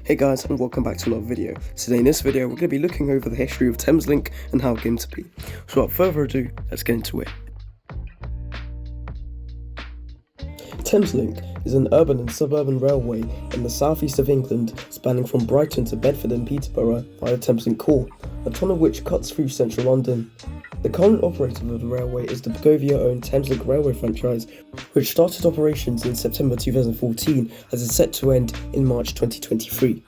Hey guys, and welcome back to another video. Today in this video we're going to be looking over the history of Thameslink and how it came to be. So without further ado, let's get into it. Thameslink is an urban and suburban railway in the southeast of England, spanning from Brighton to Bedford and Peterborough via Thameslink Core, a tunnel which cuts through central London. The current operator of the railway is the Bogovia-owned Thameslink Railway franchise, which started operations in September 2014 and is set to end in March 2023.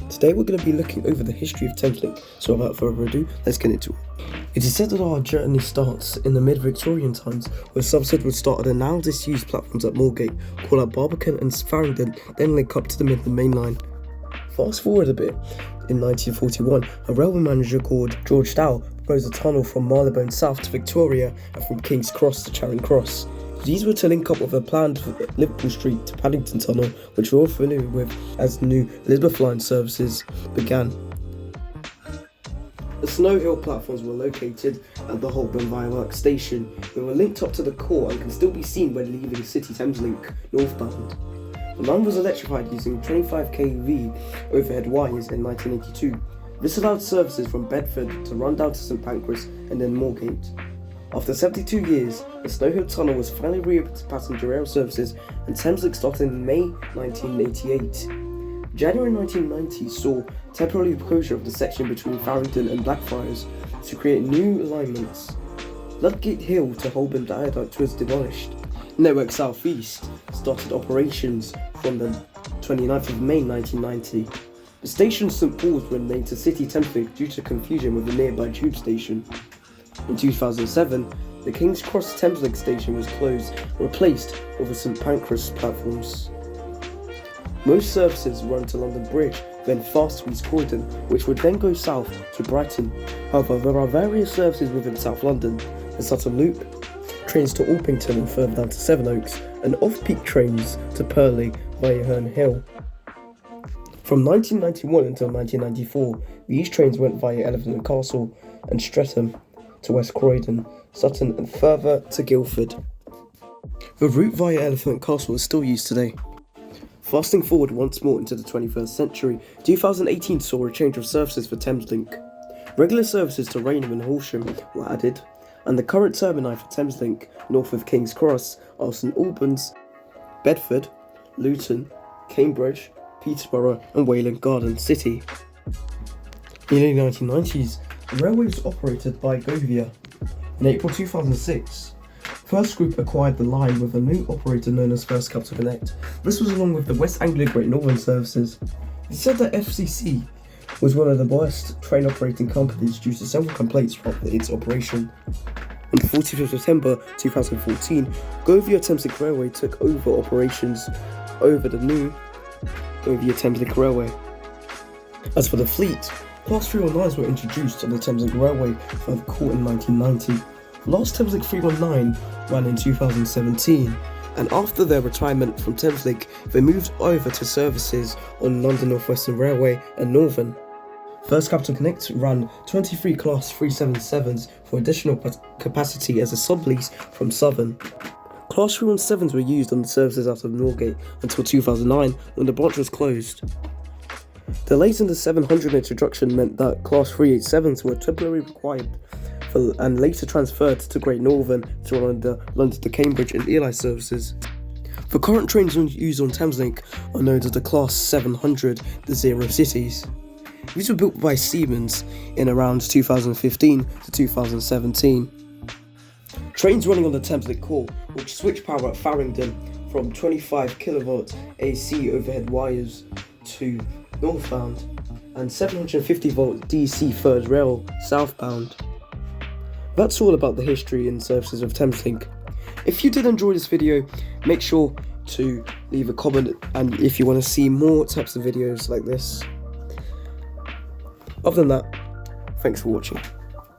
Today we're going to be looking over the history of Thameslink, so without further ado, let's get into it. It is said that our journey starts in the mid-Victorian times, where Somerset would start at the now disused platforms at Moorgate, call out Barbican and Farringdon, then link up to the Midland Main Line. Fast forward a bit, in 1941, a railway manager called George Dow proposed a tunnel from Marylebone South to Victoria and from King's Cross to Charing Cross. These were to link up with a planned Liverpool Street to Paddington Tunnel, which we're all familiar with as the new Elizabeth Line services began. The Snow Hill platforms were located at the Holborn Viaduct station. They were linked up to the core and can still be seen when leaving City Thameslink northbound. The line was electrified using 25 kV overhead wires in 1982. This allowed services from Bedford to run down to St Pancras and then Moorgate. After 72 years, the Snow Hill Tunnel was finally reopened to passenger rail services, and Thameslink started in May 1988. January 1990 saw temporary closure of the section between Farringdon and Blackfriars to create new alignments. Ludgate Hill to Holborn Viaduct was demolished. Network South East started operations from the 29th of May 1990. The station St Paul's were named to City Thameslink due to confusion with the nearby tube station. In 2007, the King's Cross Thameslink station was closed and replaced with the St Pancras platforms. Most services run to London Bridge, then fast to East Croydon, which would then go south to Brighton. However, there are various services within South London: the Sutton Loop, trains to Orpington and further down to Sevenoaks, and off-peak trains to Purley via Herne Hill. From 1991 until 1994, these trains went via Elephant and Castle and Streatham to West Croydon, Sutton and further to Guildford. The route via Elephant and Castle is still used today. Fasting forward once more into the 21st century, 2018 saw a change of services for Thameslink. Regular services to Rainham and Horsham were added, and the current termini for Thameslink, north of King's Cross, are St Albans, Bedford, Luton, Cambridge, Peterborough and Wayland Garden City. In the early 1990s, the railway was operated by Bogovia. In April 2006, First Group acquired the line with a new operator known as First Capital Connect. This was along with the West Anglia Great Northern services. It said that FCC was one of the worst train operating companies due to several complaints throughout its operation. On the 14th of September 2014, Bogovia Thameslink Railway took over operations over the new Bogovia Thameslink Railway. As for the fleet, Class 319s were introduced on the Thameslink Railway for the court in 1990. The last Thameslink 319 ran in 2017, and after their retirement from Thameslink, they moved over to services on London North Western Railway and Northern. First Capital Connect ran 23 Class 377s for additional capacity as a sublease from Southern. Class 317s were used on the services out of Moorgate until 2009, when the branch was closed. Delays in the 700 introduction meant that Class 387s were temporarily required and later transferred to Great Northern to run the London to Cambridge and Ely services. The current trains used on Thameslink are known as the Class 700, the Zero Cities. These were built by Siemens in around 2015 to 2017. Trains running on the Thameslink Core will switch power at Farringdon from 25 kV AC overhead wires to northbound and 750 volt DC third rail southbound. That's all about the history and services of Thameslink. If you did enjoy this video, make sure to leave a comment, and if you want to see more types of videos like this. Other than that, thanks for watching.